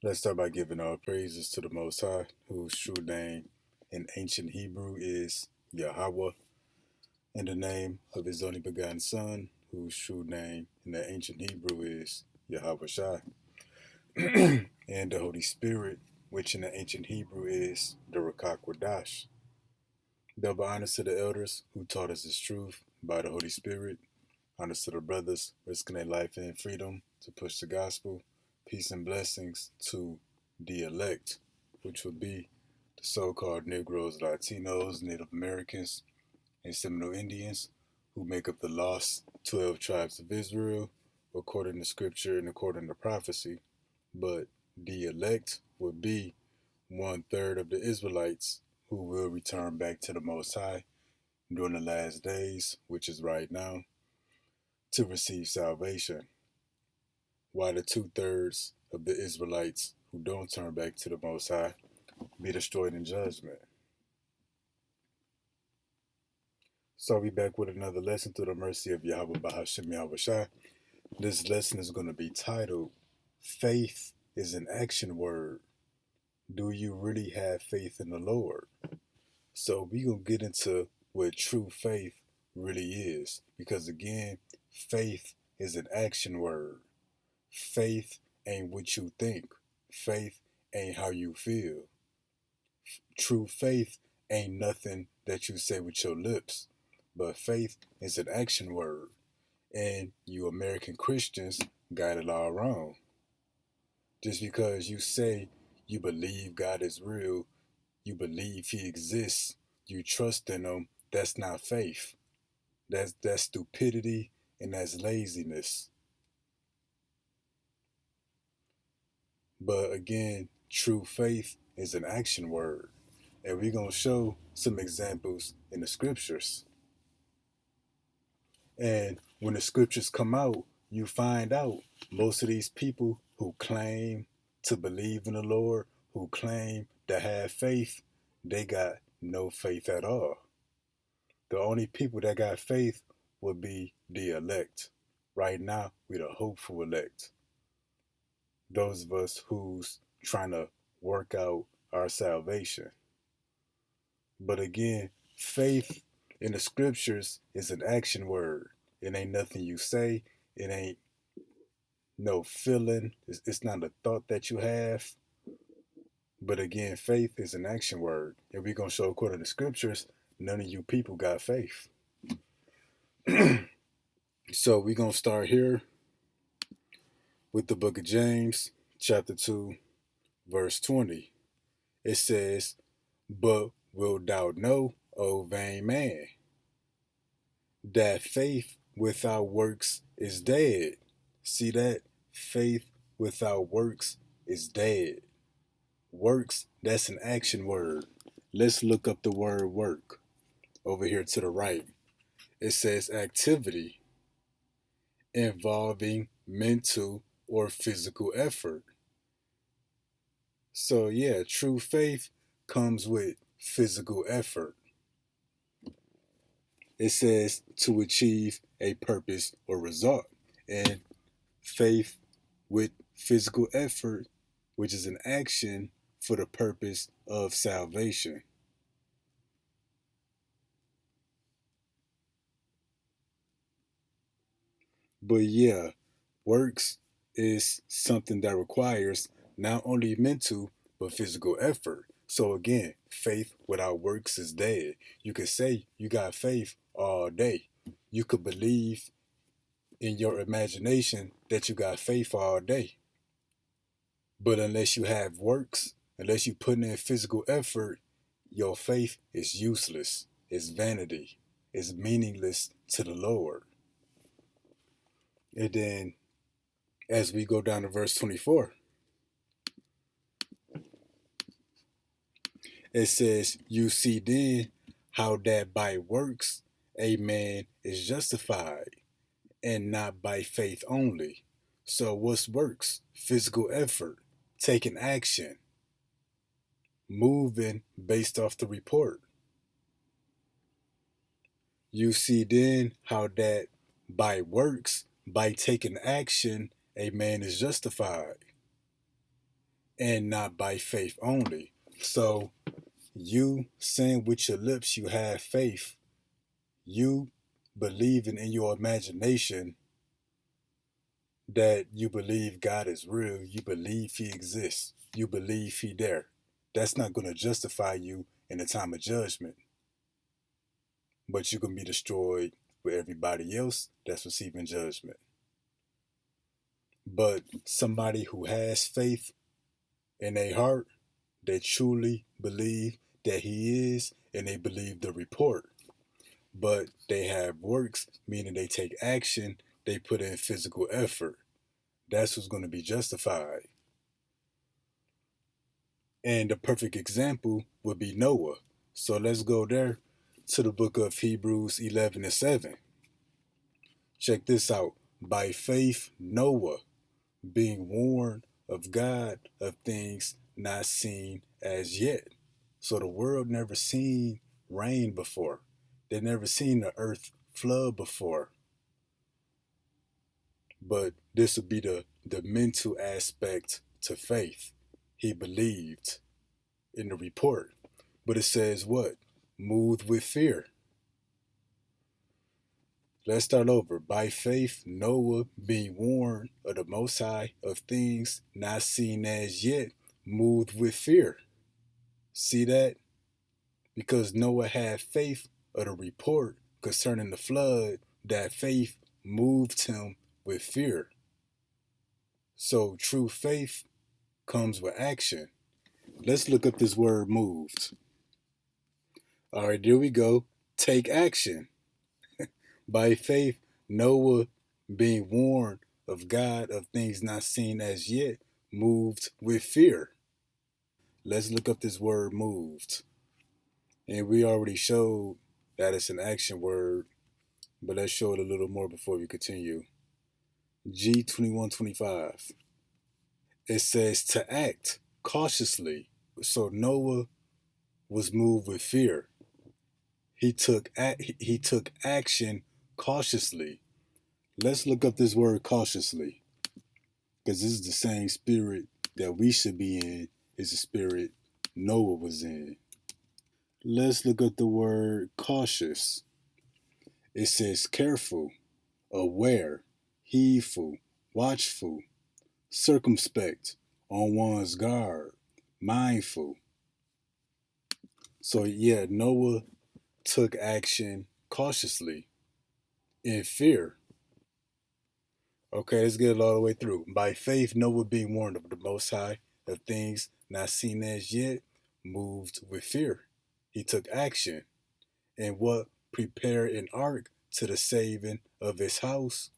Let's start by giving all praises to the Most High, whose true name in ancient Hebrew is Yahweh, in the name of his only begotten Son, whose true name in the ancient Hebrew is Yahweh Shai, and the Holy Spirit, which in the ancient Hebrew is the Rakak Wadash. Double honors to the elders who taught us this truth by the Holy Spirit. Honors to the brothers risking their life and freedom to push the gospel. Peace and blessings to the elect, which would be the so-called Negroes, Latinos, Native Americans, and Seminole Indians, who make up the lost 12 tribes of Israel, according to scripture and according to prophecy. But the elect would be 1/3 of the Israelites who will return back to the Most High during the last days, which is right now, to receive salvation, while the 2/3 of the Israelites who don't turn back to the Most High be destroyed in judgment. So I'll be back with another lesson through the mercy of Yahweh Bahashem Yahweh Shai. This lesson is going to be titled, Faith is an Action Word. Do you really have faith in the Lord? So we're going to get into what true faith really is. Because again, faith is an action word. Faith ain't what you think. Faith ain't how you feel. True faith ain't nothing that you say with your lips. But faith is an action word. And you American Christians got it all wrong. Just because you say you believe God is real, you believe he exists, you trust in him, that's not faith. That's stupidity and that's laziness. But again, true faith is an action word. And we're going to show some examples in the scriptures. And when the scriptures come out, you find out most of these people who claim to believe in the Lord, who claim to have faith, they got no faith at all. The only people that got faith would be the elect. Right now, we're the hopeful elect. Those of us who's trying to work out our salvation. But again, faith in the scriptures is an action word. It ain't nothing you say. It ain't no feeling. It's not a thought that you have. But again, faith is an action word. And we're going to show according to scriptures, none of you people got faith. So we're going to start here with the book of James, chapter 2, verse 20. It says, But wilt thou know, O vain man, that faith without works is dead? See that? Faith without works is dead. Works, that's an action word. Let's look up the word work over here to the right. It says activity involving mental or physical effort. So yeah, true faith comes with physical effort. It says to achieve a purpose or result. And faith with physical effort, which is an action for the purpose of salvation. But yeah, works is something that requires not only mental but physical effort. So again, faith without works is dead. You could say you got faith all day. You could believe in your imagination that you got faith all day. But unless you have works, unless you put in physical effort, your faith is useless. It's vanity. It's meaningless to the Lord. And then as we go down to verse 24, it says, You see then how that by works a man is justified, and not by faith only. So what's works? Physical effort, taking action, moving based off the report. You see then how that by works, by taking action, a man is justified. and not by faith only. So you saying with your lips you have faith, you believing in your imagination that you believe God is real, you believe he exists, you believe he there. That's not going to justify you in the time of judgment, but you can be destroyed with everybody else that's receiving judgment. But somebody who has faith in their heart, they truly believe that he is, and they believe the report. But they have works, meaning they take action, they put in physical effort. That's who's going to be justified. And the perfect example would be Noah. So let's go there to the book of Hebrews 11 and 7. Check this out. By faith, Noah, being warned of God of things not seen as yet. So the world never seen rain before. They never seen the earth flood before. But this would be the mental aspect to faith. He believed in the report. But it says what? Moved with fear. Let's start over. By faith, Noah, being warned of the Most High of things not seen as yet, moved with fear. See that? Because Noah had faith of the report concerning the flood, that faith moved him with fear. So true faith comes with action. Let's look up this word moved. All right, there we go. Take action. By faith, Noah, being warned of God of things not seen as yet, moved with fear. Let's look up this word moved. And we already showed that it's an action word, but let's show it a little more before we continue. G2125. It says to act cautiously. So Noah was moved with fear. He took action cautiously. Let's look up this word cautiously, because this is the same spirit that we should be in, is the spirit Noah was in. Let's look up the word cautious. It says careful, aware, heedful, watchful, circumspect, on one's guard, mindful. So yeah, Noah took action cautiously in fear. Okay, let's get it all the way through. By faith, Noah, being warned of the Most High of things not seen as yet, moved with fear. He took action. And what? Prepared an ark to the saving of his house,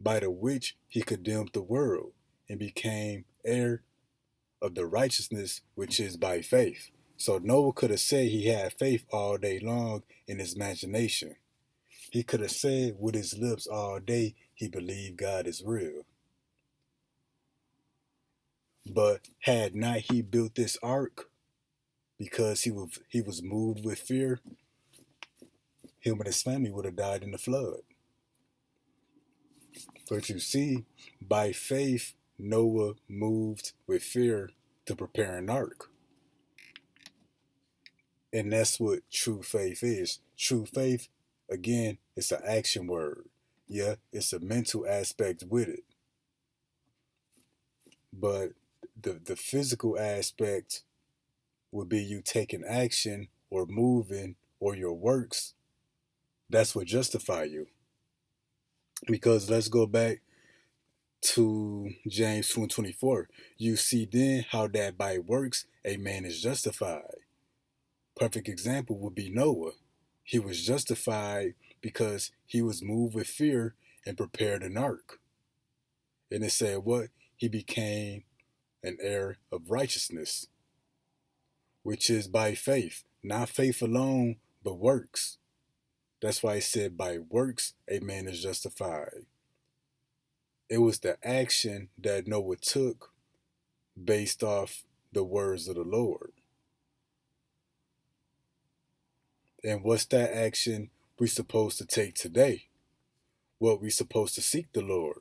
by the which he condemned the world, and became heir of the righteousness which is by faith. So Noah could have said he had faith all day long in his imagination. He could have said with his lips all day he believed God is real. But had not he built this ark because he was moved with fear, him and his family would have died in the flood. But you see, by faith, Noah moved with fear to prepare an ark. And that's what true faith is. True faith, again, it's an action word. Yeah, it's a mental aspect with it. But the physical aspect would be you taking action or moving or your works. That's what justify you. Because let's go back to James 2 and 24. You see then how that by works a man is justified. Perfect example would be Noah. He was justified because he was moved with fear and prepared an ark. And it said what? He became an heir of righteousness, which is by faith. Not faith alone, but works. That's why it said by works a man is justified. It was the action that Noah took based off the words of the Lord. And what's that action we supposed to take today? What we supposed to seek the Lord.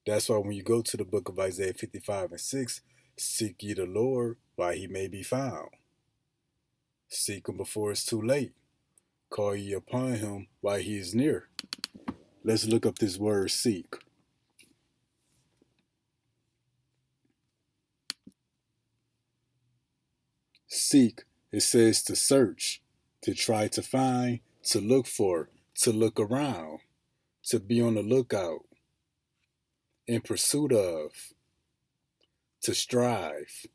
That's why when you go to the book of Isaiah 55 and 6, Seek ye the Lord while he may be found. Seek him before it's too late. Call ye upon him while he is near. Let's look up this word seek. Seek, it says to search, to try to find, to look for, to look around, to be on the lookout, in pursuit of, to strive,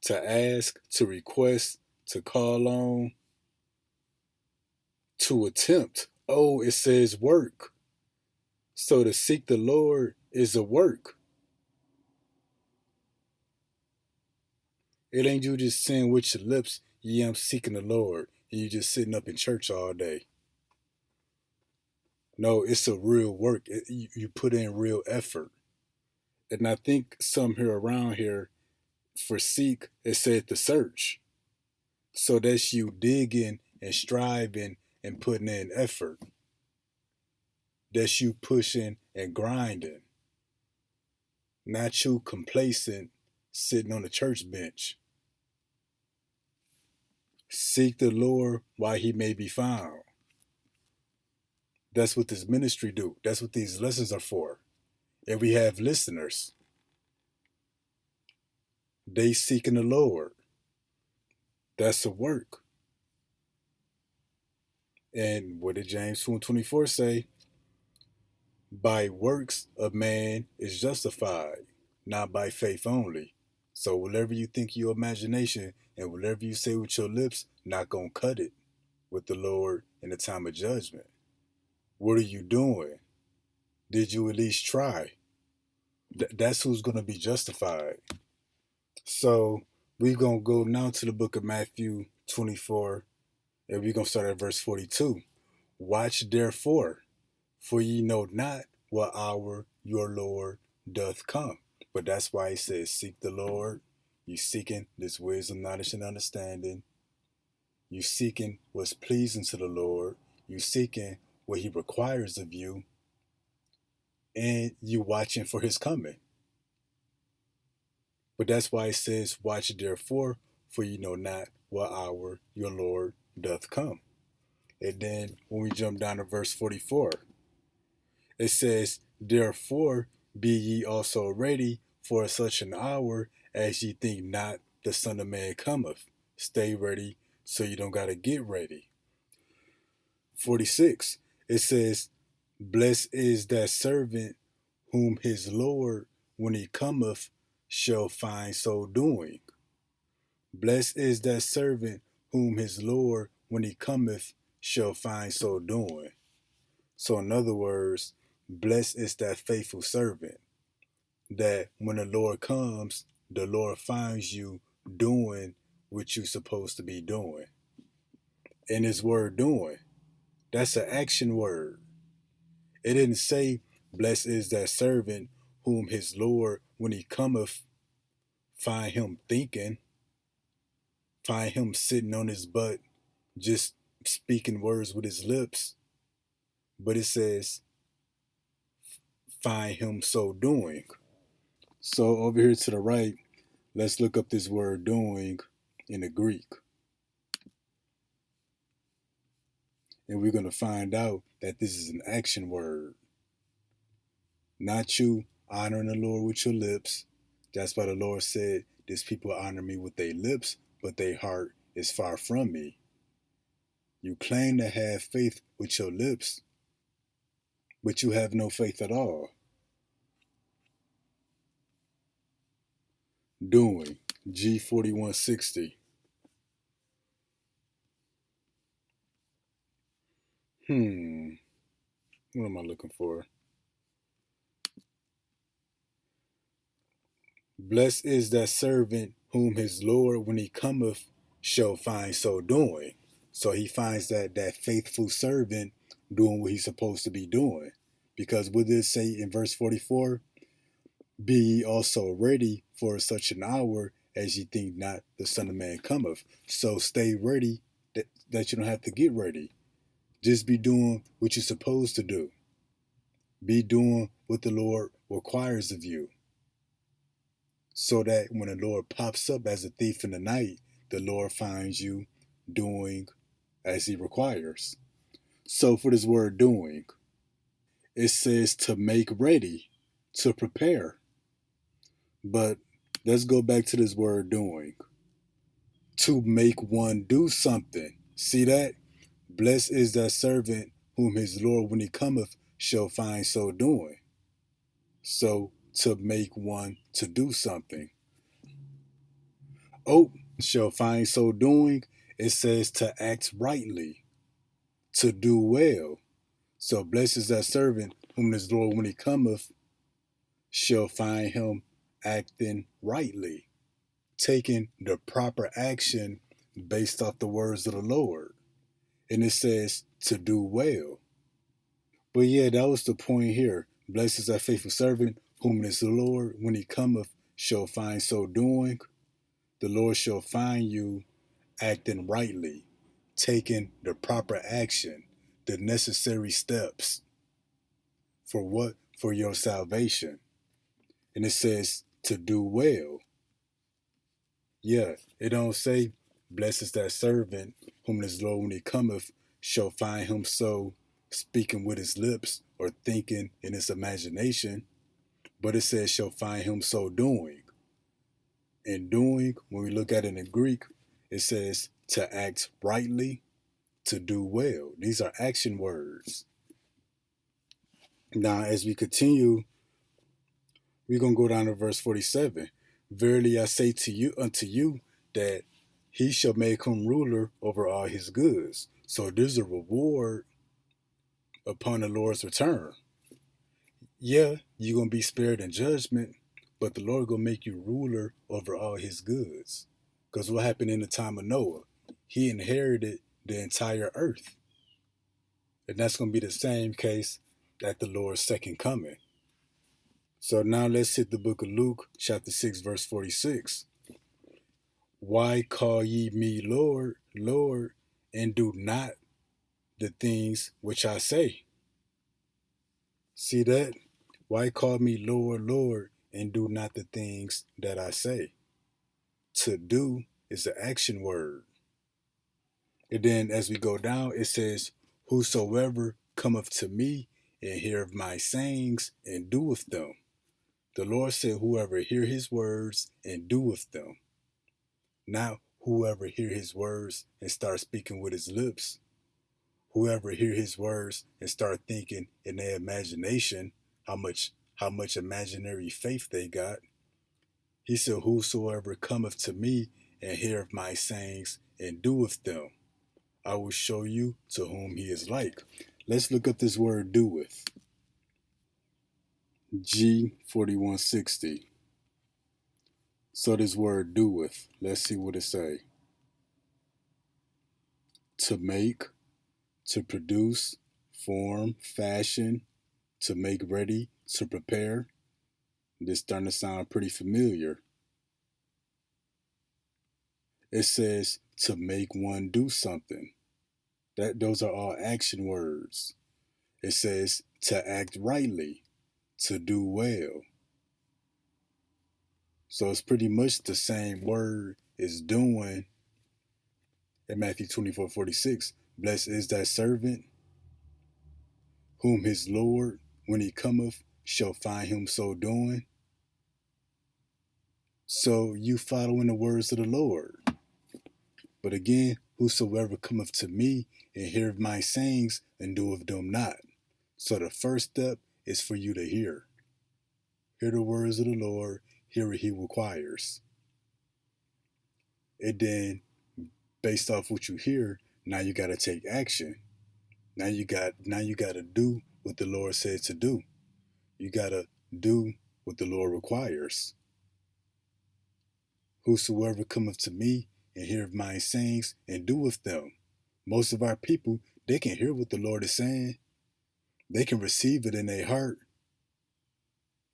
to ask, to request, to call on, to attempt. Oh, it says work. So to seek the Lord is a work. It ain't you just saying with your lips, yeah, I'm seeking the Lord, and you just sitting up in church all day. No, it's a real work. You put in real effort. And I think some here around here for seek, it said to search. So that's you digging and striving and putting in effort. That's you pushing and grinding. Not you complacent sitting on the church bench. Seek the Lord while he may be found. That's what this ministry do. That's what these lessons are for. And we have listeners. They seeking the Lord. That's a work. And what did James 2:24 say? By works a man is justified, not by faith only. So whatever you think your imagination and whatever you say with your lips, not gonna cut it with the Lord in the time of judgment. What are you doing? Did you at least try? That's who's gonna be justified. So we're gonna go now to the book of Matthew 24, and we're gonna start at verse 42. Watch therefore, for ye know not what hour your Lord doth come. But that's why he says, seek the Lord. You seeking this wisdom, knowledge, and understanding. You seeking what's pleasing to the Lord. You seeking what he requires of you. And you watching for his coming. But that's why it says, watch therefore, for you know not what hour your Lord doth come. And then when we jump down to verse 44, it says, therefore be ye also ready for such an hour as ye think not the Son of Man cometh. Stay ready so you don't got to get ready. 46, it says, blessed is that servant whom his Lord, when he cometh, shall find so doing. Blessed is that servant whom his Lord, when he cometh, shall find so doing. So in other words, blessed is that faithful servant that when the Lord comes, the Lord finds you doing what you're supposed to be doing. And his word doing, that's an action word. It didn't say, blessed is that servant whom his Lord, when he cometh, find him thinking, find him sitting on his butt, just speaking words with his lips. But it says, find him so doing. So over here to the right, let's look up this word doing in the Greek. And we're going to find out that this is an action word. Not you honoring the Lord with your lips. That's why the Lord said, these people honor me with their lips, but their heart is far from me. You claim to have faith with your lips, but you have no faith at all. Doing, G4160. What am I looking for? Blessed is that servant whom his Lord, when he cometh, shall find so doing. So he finds that faithful servant doing what he's supposed to be doing. Because what did it say in verse 44? Be ye also ready for such an hour as ye think not the Son of Man cometh. So stay ready that you don't have to get ready. Just be doing what you're supposed to do. Be doing what the Lord requires of you. so that when the Lord pops up as a thief in the night, the Lord finds you doing as he requires. So for this word doing, it says to make ready, to prepare. But let's go back to this word doing. To make one do something. See that? Blessed is that servant whom his Lord, when he cometh, shall find so doing. So to make one to do something. Oh, shall find so doing, it says to act rightly, to do well. So blessed is that servant whom his Lord, when he cometh, shall find him acting rightly, taking the proper action based off the words of the Lord. And it says to do well. But yeah, that was the point here. Blessed is that faithful servant whom is the Lord, when he cometh, shall find so doing. The Lord shall find you acting rightly, taking the proper action, the necessary steps. For what? For your salvation. And it says to do well. Yeah, it don't say, blessed is that servant whom his Lord, when he cometh, shall find him so speaking with his lips or thinking in his imagination. But it says shall find him so doing. And doing, when we look at it in Greek, it says to act rightly, to do well. These are action words. Now, as we continue, we're going to go down to verse 47. Verily I say to you, unto you, that he shall make him ruler over all his goods. So there's a reward upon the Lord's return. Yeah, you're going to be spared in judgment, but the Lord going to make you ruler over all his goods. Because what happened in the time of Noah? He inherited the entire earth. And that's going to be the same case at the Lord's second coming. So now let's hit the book of Luke, chapter 6, verse 46. Why call ye me Lord, Lord, and do not the things which I say? See that? Why call me Lord, Lord, and do not the things that I say? To do is an action word. And then as we go down, it says, whosoever cometh to me and heareth my sayings and doeth them. The Lord said, whoever hear his words and doeth them. Not whoever hear his words and start speaking with his lips. Whoever hear his words and start thinking in their imagination how much imaginary faith they got. He said, whosoever cometh to me and heareth my sayings and doeth them, I will show you to whom he is like. Let's look up this word doeth. G4160. So this word doeth, let's see what it say. To make, to produce, form, fashion, to make ready, to prepare. This starting to sound pretty familiar. It says to make one do something. Those are all action words. It says to act rightly, to do well. So it's pretty much the same word as doing in Matthew 24:46. Blessed is that servant whom his Lord, when he cometh, shall find him so doing. So you following the words of the Lord. But again, whosoever cometh to me and heareth my sayings and doeth them not. So the first step is for you to hear. Hear the words of the Lord, hear what he requires. And then, based off what you hear, now you got to take action. Now you got to do what the Lord said to do. You got to do what the Lord requires. Whosoever cometh to me and heareth my sayings and doeth them. Most of our people, they can hear what the Lord is saying. They can receive it in their heart.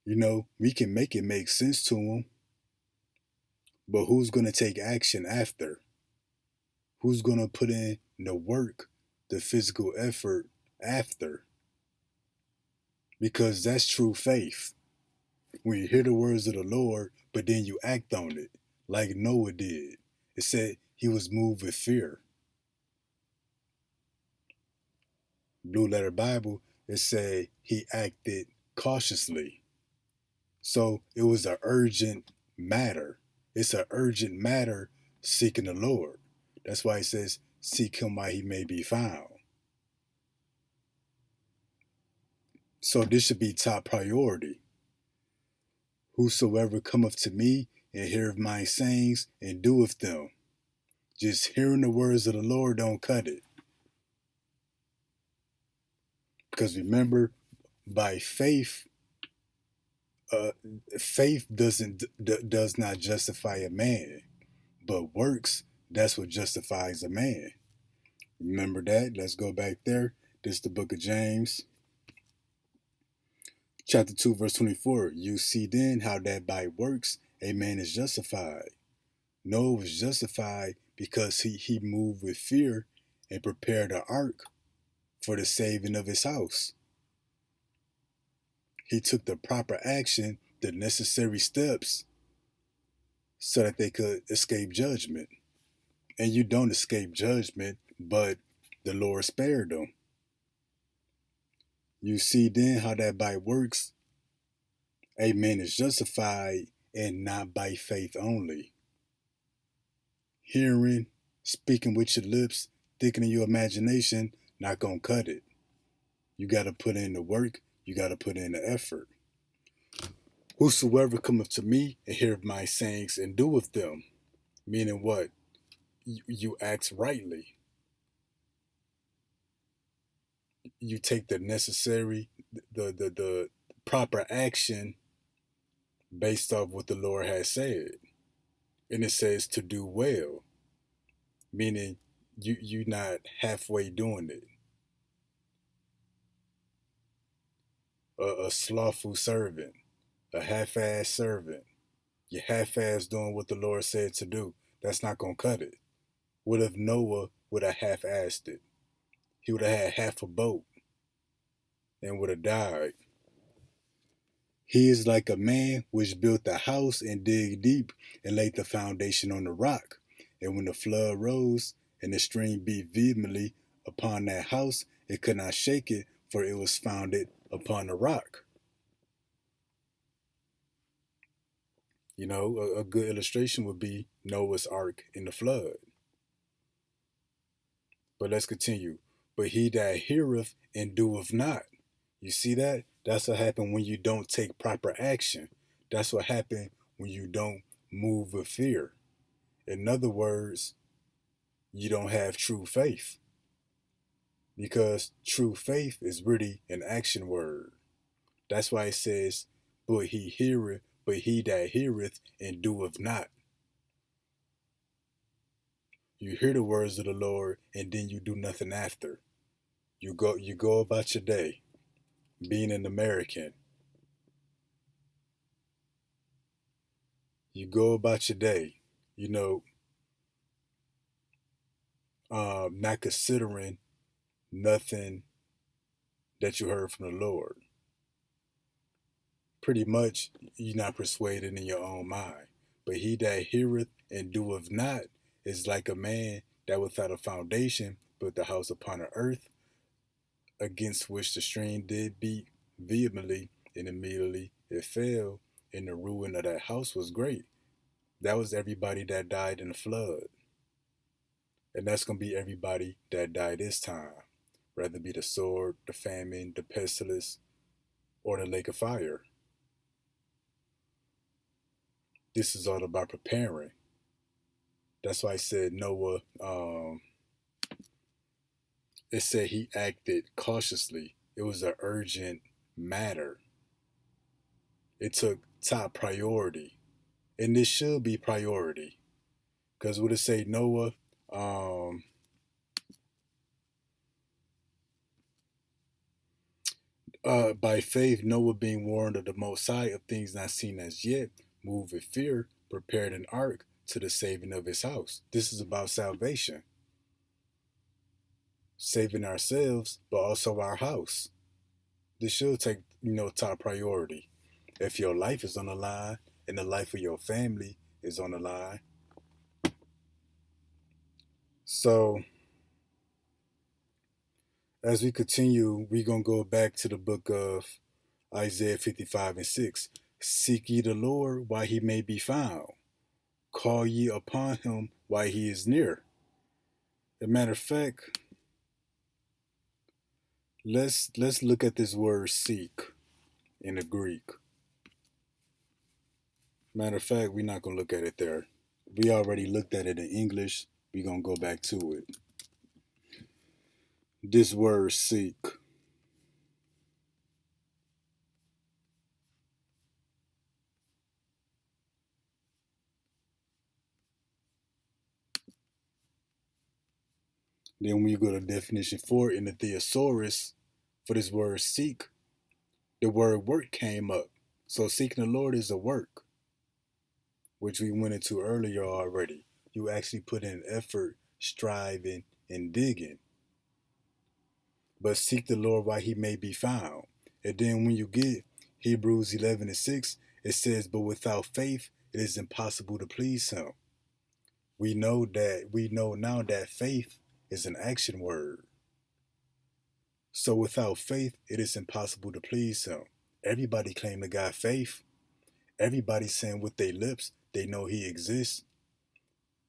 You know, we can make it make sense to them. But who's going to take action after? Who's going to put in the work, the physical effort after? Because that's true faith. When you hear the words of the Lord, but then you act on it, like Noah did. It said he was moved with fear. Blue Letter Bible, it said he acted cautiously. So it was an urgent matter. It's an urgent matter seeking the Lord. That's why it says, seek him while he may be found. So this should be top priority. Whosoever cometh to me and heareth my sayings and doeth them. Just hearing the words of the Lord don't cut it. Because remember, by faith, faith does not justify a man, but works, that's what justifies a man. Remember that? Let's go back there. This is the book of James, chapter 2, verse 24. You see then how that by works a man is justified. Noah was justified because he moved with fear and prepared an ark for the saving of his house. He took the proper action, the necessary steps, so that they could escape judgment. And you don't escape judgment, but the Lord spared them. You see then how that by works a man is justified, and not by faith only. Hearing, speaking with your lips, thinking in your imagination, not gonna cut it. You gotta put in the work, you gotta put in the effort. Whosoever cometh to me and heareth my sayings and doeth them, meaning what? You act rightly. You take the necessary, the proper action based off what the Lord has said. And it says to do well, meaning you not halfway doing it. A slothful servant, a half-ass servant. You half-ass doing what the Lord said to do. That's not gonna cut it. What if Noah would have half-assed it? He would have had half a boat and would have died. He is like a man which built a house and digged deep and laid the foundation on the rock. And when the flood rose and the stream beat vehemently upon that house, it could not shake it, for it was founded upon the rock. You know, a good illustration would be Noah's Ark in the flood. But let's continue. But he that heareth and doeth not. You see that? That's what happened when you don't take proper action. That's what happened when you don't move with fear. In other words, you don't have true faith. Because true faith is really an action word. That's why it says, but he that heareth and doeth not. You hear the words of the Lord and then you do nothing after. You go about your day, being an American. You go about your day, you know, not considering nothing that you heard from the Lord. Pretty much, you're not persuaded in your own mind. But he that heareth and doeth not is like a man that without a foundation built the house upon the earth, against which the stream did beat vehemently, and immediately it fell, and the ruin of that house was great. That was everybody that died in the flood. And that's going to be everybody that died this time, whether it be the sword, the famine, the pestilence, or the lake of fire. This is all about preparing. That's why I said Noah, it said he acted cautiously. It was an urgent matter. It took top priority. And this should be priority. Because what it say, Noah, by faith, Noah being warned of the Most High of things not seen as yet, moved with fear, prepared an ark to the saving of his house. This is about salvation. Saving ourselves, but also our house. This should take, top priority. If your life is on the line and the life of your family is on the line. So as we continue, we're going to go back to the book of Isaiah 55 and 6. Seek ye the Lord while he may be found. Call ye upon him while he is near. As a matter of fact, let's look at this word seek in the Greek. Matter of fact, we're not going to look at it there. We already looked at it in English. We're going to go back to it. This word seek. Then when you go to definition 4 in the thesaurus for this word seek, the word work came up. So seeking the Lord is a work, which we went into earlier already. You actually put in effort, striving, and digging. But seek the Lord while he may be found. And then when you get Hebrews 11 and 6, it says, but without faith, it is impossible to please him. We know now that faith is an action word. So without faith, it is impossible to please him. Everybody claim to got faith. Everybody saying with their lips they know he exists.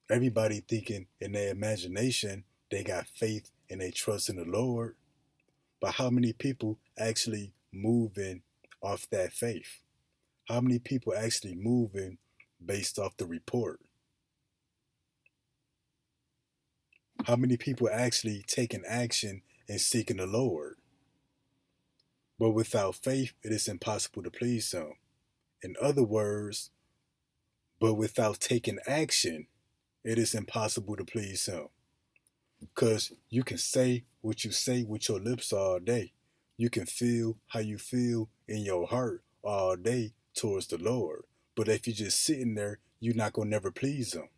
Everybody thinking in their imagination they got faith and they trust in the Lord. But how many people actually moving off that faith? How many people actually moving based off the report? How many people actually taking action and seeking the Lord? But without faith, it is impossible to please him. In other words, but without taking action, it is impossible to please him. Because you can say what you say with your lips all day. You can feel how you feel in your heart all day towards the Lord. But if you're just sitting there, you're not going to never please him.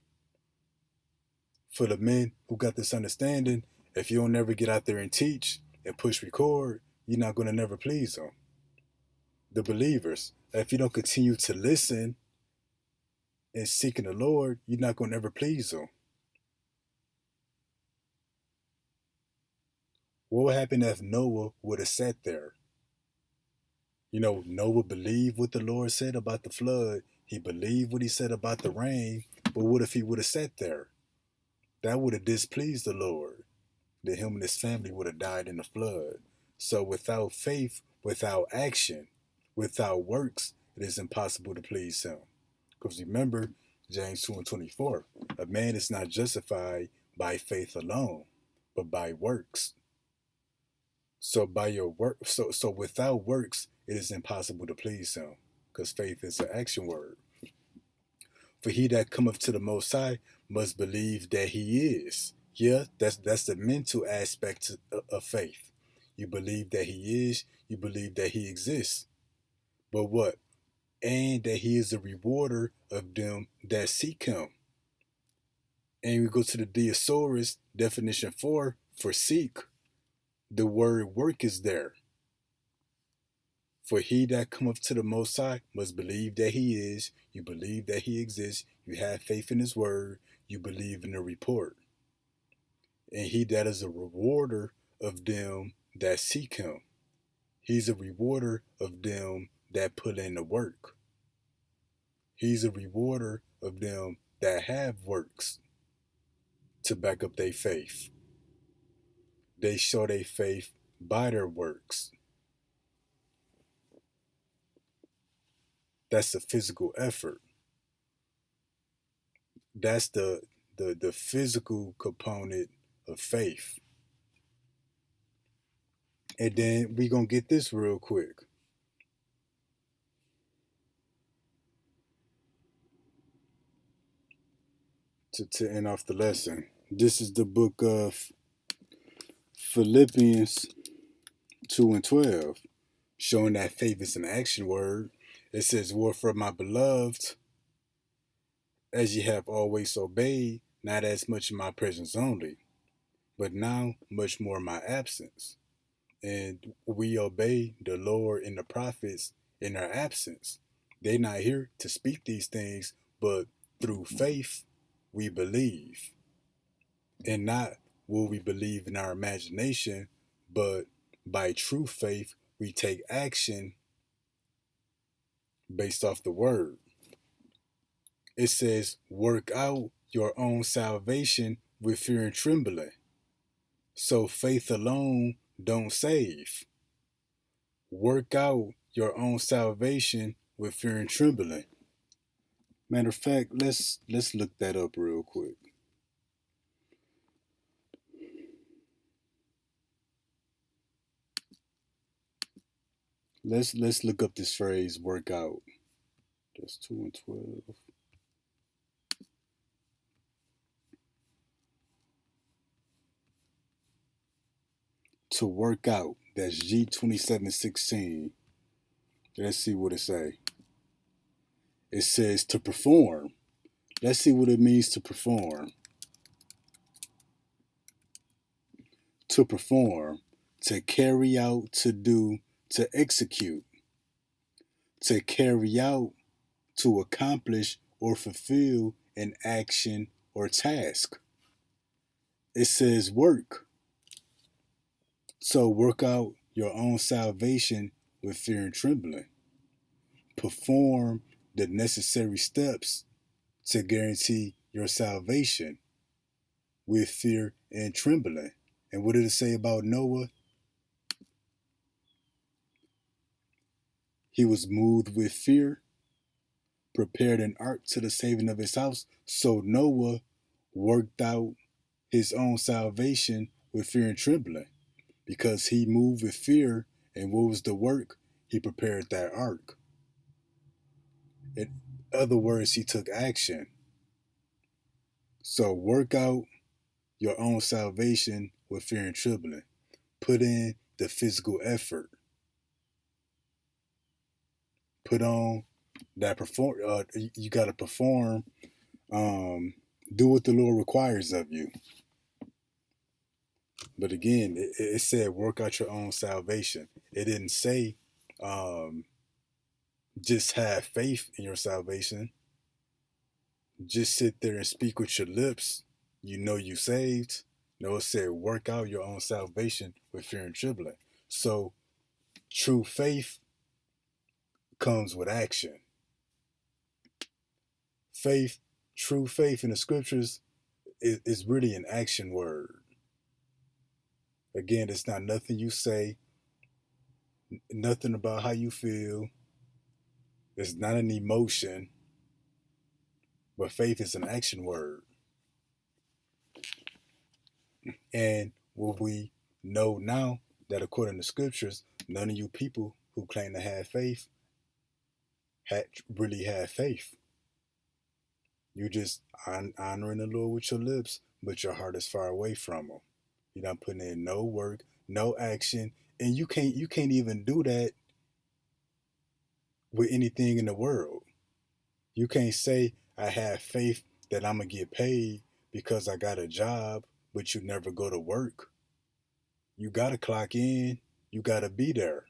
For the men who got this understanding, if you don't never get out there and teach and push record, you're not going to never please them. The believers, if you don't continue to listen and seeking the Lord, you're not going to ever please them. What would happen if Noah would have sat there? You know, Noah believed what the Lord said about the flood. He believed what he said about the rain. But what if he would have sat there? That would have displeased the Lord. That him and his family would have died in the flood. So without faith, without action, without works, it is impossible to please him. Because remember, James 2 and 24, a man is not justified by faith alone, but by works. So by your work, so without works, it is impossible to please him, because faith is an action word. For he that cometh to the Most High must believe that he is. Yeah, that's the mental aspect of faith. You believe that he is, you believe that he exists. But what? And that he is a rewarder of them that seek him. And we go to the thesaurus, definition 4, for seek. The word work is there. For he that cometh to the Most High must believe that he is. You believe that he exists. You have faith in his word. You believe in the report. And he that is a rewarder of them that seek him. He's a rewarder of them that put in the work. He's a rewarder of them that have works to back up their faith. They show their faith by their works. That's the physical effort. That's the physical component of faith. And then we gonna get this real quick. To end off the lesson. This is the book of Philippians 2 and 12, showing that faith is an action word. It says, wherefore my beloved, as ye have always obeyed, not as much in my presence only, but now much more in my absence. And we obey the Lord and the prophets in our absence. They're not here to speak these things, but through faith, we believe. And not will we believe in our imagination, but by true faith, we take action based off the word. It says, work out your own salvation with fear and trembling. So faith alone don't save. Work out your own salvation with fear and trembling. Matter of fact, let's look that up real quick. Let's look up this phrase work out. That's 2 and 12. To work out. That's G2716. Let's see what it say. It says to perform. Let's see what it means to perform. To perform, to carry out, to do, to execute. To carry out, to accomplish or fulfill an action or task. It says work. So work out your own salvation with fear and trembling. Perform the necessary steps to guarantee your salvation with fear and trembling. And what did it say about Noah? He was moved with fear, prepared an ark to the saving of his house. So Noah worked out his own salvation with fear and trembling because he moved with fear. And what was the work? He prepared that ark. In other words, he took action. So work out your own salvation with fear and trembling. Put in the physical effort. Put on that perform. You got to perform. Do what the Lord requires of you. But again, it said work out your own salvation. It didn't say just have faith in your salvation. Just sit there and speak with your lips. You know you saved. No, it said work out your own salvation with fear and trembling. So true faith comes with action. Faith, true faith in the scriptures is really an action word. Again, it's not nothing you say, nothing about how you feel. It's not an emotion, but faith is an action word. And what we know now that according to scriptures, none of you people who claim to have faith really have faith. You just honoring the Lord with your lips, but your heart is far away from Him. You're not putting in no work, no action, and you can't even do that with anything in the world. You can't say I have faith that I'm gonna get paid because I got a job, but you never go to work. You gotta clock in. You gotta be there.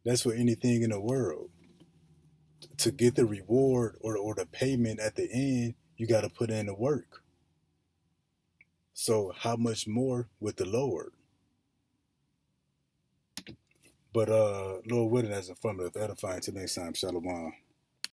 That's with anything in the world. To get the reward or the payment at the end, you gotta put in the work. So how much more with the Lord? But Lord willing, as informative, edifying. Till next time, Shalom.